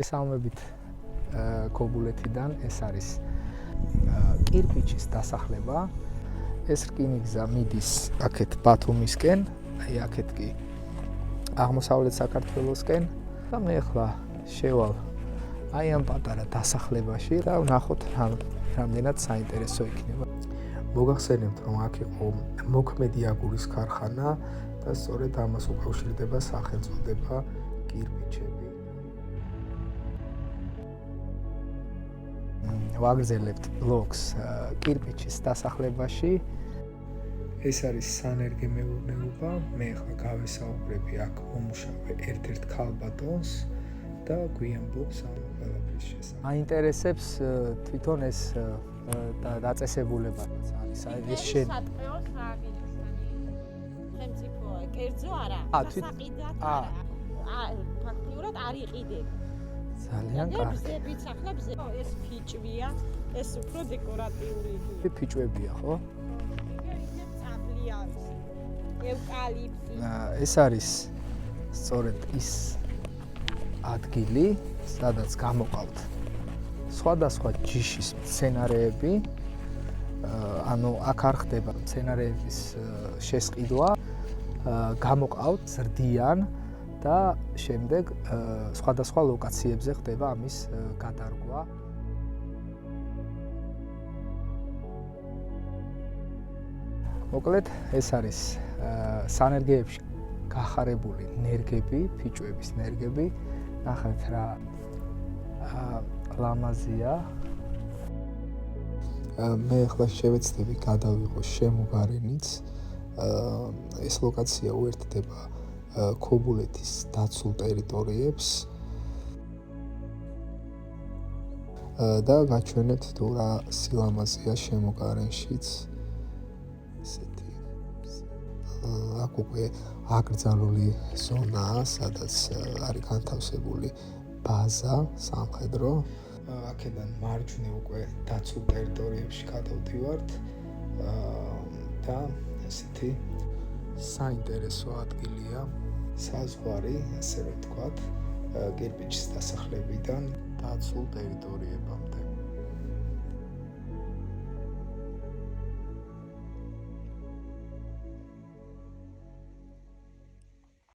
Ესალმებით ქობულეთიდან ეს არის კირპიჩის დასახლება. ეს რკინიგზა მიდის აქეთ ბათუმისკენ, აი აქეთ კი აღმოსავლეთ საქართველოსკენ და მე ახლა შევალ აი ამ პატარა დასახლებაში და ვნახოთ რამდენად საინტერესო იქნება. მოგახსენებთ, რომ აქ იყო მოქმედი აგურის ქარხანა და სწორედ ამას უკავშირდება სახელწოდება კირპიჩები. ვაგრძელებთ ბლოგს კირპიჩის დასახლებაში. ეს არის სანერგე მეურნეობა. მე ახლა გავესაუბრები აქ მომუშავე ერთ-ერთ ქალბატონს და გვიამბობს ამ ყველაფრის შესახებ. მაინტერესებს თვითონ ეს დაწესებულება არის. ეს შენ სატყეო სააგენტოსანი. ხელმწიფოა, კერძო არა. სასაყიდად არა. ფაქტიურად არ იყიდება. ძალიან კარგი. გზებიც ახლა ეს ფიჭვია, ეს უფრო დეკორატიული. ფიჭვებია, ხო? ევკალიპტი. ეს არის სწორედ ის ადგილი, სადაც გამოყავთ სხვადასხვა ჯიშის მცენარეები. ანუ აქ არ ხდება მცენარეების შესყიდვა, გამოყავთ, ზრდიან და შემდეგ სხვადასხვა ლოკაციებზე ხდება ამის გადარგვა. მოკლედ, ეს არის სანერგეებში გახარებული ნერგები, ფიჭვების ნერგები. ნახეთ რა ლამაზია. მე ახლა შევეცდები გადავიღო შემოგარენიც. ეს ლოკაცია უერთდება ქობულეთის დაცულ ტერიტორიებს და გაჩვენებთ თუ რა სილამაზეა შემოგარენშიც. აქ უკვე აკრძალული ზონაა, სადაც არის განთავსებული ბაზა სამხედრო. აქედან მარჯვნივ უკვე დაცულ ტერიტორიებში გადავდივართ და ესეთი საინტერესო ადგილია. საზღვარი, ასე რომ ვთქვათ, კირპიჩის დასახლებიდან დაცულ ტერიტორიებამდე.